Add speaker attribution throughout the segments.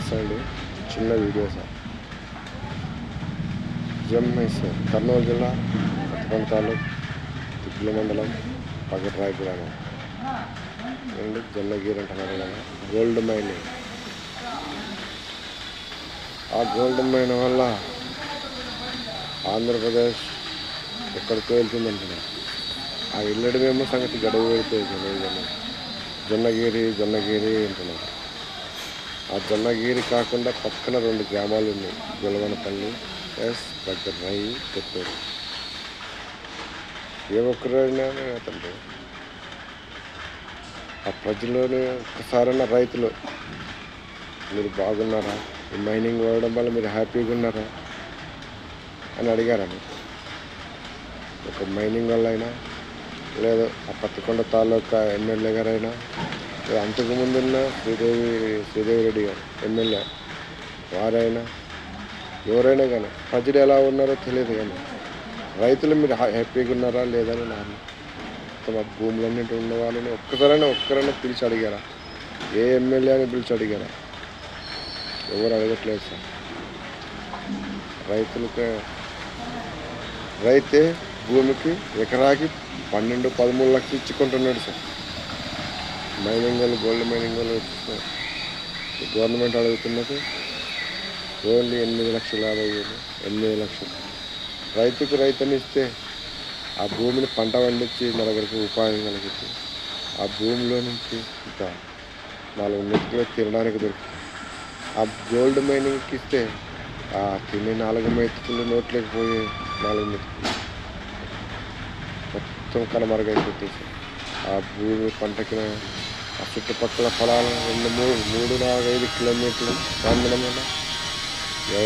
Speaker 1: చూపిస్తానండి, చిన్న video sir. జమ్మైస్ Kurnool జిల్లా పత్తికొండ తాలూకు తిగ్గుల మండలం పగట్రాయి గ్రామం అండి. జొన్నగిరి అంటున్నారు కదా, గోల్డ్ మైనింగ్. ఆ గోల్డ్ మైన్ వల్ల ఆంధ్రప్రదేశ్ ఎక్కడికి వెళ్తుందంటున్నారు. ఆ వెళ్ళడమేమో సంగతి గడువు పెడిపోయింది. జొన్నగిరి అంటున్నారు. ఆ జొన్నగిరి కాకుండా పక్కన 2 గ్రామాలు ఉన్నాయి, గొలవనపల్లి పగట్రాయి కొత్తూరు. ఏ ఒక్కరైనా అతను ఆ ప్రజలోని ఒక్కసారైనా రైతులు మీరు బాగున్నారా, ఈ మైనింగ్ వాడడం వల్ల మీరు హ్యాపీగా ఉన్నారా అని అడిగారని. ఒక మైనింగ్ వల్ల అయినా, లేదా ఆ పత్తికొండ తాలూకా ఎమ్మెల్యే గారైనా, అంతకుముందున్న శ్రీదేవి రెడ్డి గారు ఎమ్మెల్యే వారైనా, ఎవరైనా కానీ ప్రజలు ఎలా ఉన్నారో తెలియదు. కానీ రైతులు మీరు హ్యాపీగా ఉన్నారా లేదని నాకు మా భూములన్నింటి ఉన్న వాళ్ళని ఒక్కరైనా పిలిచి అడిగారా? ఏ ఎమ్మెల్యే అని పిలిచి అడిగారా? ఎవరు అడగట్లేదు సార్. రైతే భూమికి ఎకరాకి 12-13 లక్షలు ఇచ్చుకుంటున్నాడు సార్. మైనింగ్ వాళ్ళు, గోల్డ్ మైనింగ్ వాళ్ళు వచ్చినారు. గవర్నమెంట్ అడుగుతున్నది ఓన్లీ 8,50,000, 8 లక్షలు. రైతుని ఇస్తే ఆ భూమిని పంట పండించి నలుగురికి ఉపాధి కలిగితే ఆ భూమిలో నుంచి ఇంకా 4 మెతుకులు తినడానికి దొరుకుతుంది. ఆ గోల్డ్ మైనింగ్కి ఇస్తే ఆ తినే 4 మెతుకులు నోట్లోకి పోయే 4 మెతుకులు మొత్తం కనుమరుగైపోతుంది. ఆ భూమి పంటకి ఆ చుట్టుపక్కల పొలాలు 2, 3, 4, 5 కిలోమీటర్లు ప్రాంతం వల్ల ఏ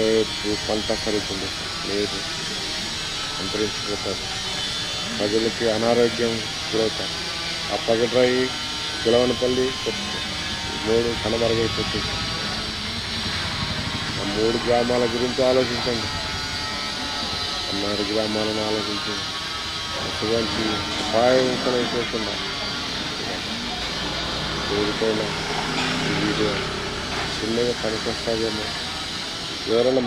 Speaker 1: పంట సరిగ్గా లేదు, అంతరించిపోతారు. ప్రజలకి అనారోగ్యం గురవుతారు. ఆ పగట్రాయి, గొలవనపల్లి 3 కనుమరుగైపోతుంది. ఆ 3 గ్రామాల గురించి ఆలోచించండి. ఆ 4 గ్రామాలను ఆలోచించండి. అటువంటి అపాయంకరం అయిపోకుండా కోరుకోయినా ఈ వీడియో చిన్నగా పనికొస్తాదేమో, ఎవరైనా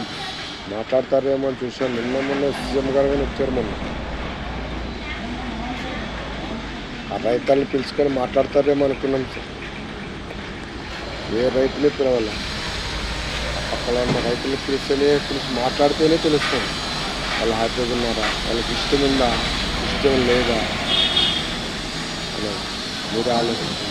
Speaker 1: మాట్లాడతారేమో అని చూసాను. మొన్న సీఎం గారు కానీ వచ్చారు. మొన్న ఆ రైతులను పిలుచుకొని మాట్లాడతారేమో అనుకున్నాం సార్. ఏ రైతులే పిలవాలి, పక్కన ఉన్న రైతులు పిలిచి మాట్లాడితేనే తెలుస్తుంది వాళ్ళు హ్యాపీగా ఉన్నారా, వాళ్ళకి ఇష్టం ఉందా, ఇష్టం లేదా అని మీరు ఆలోచించారు.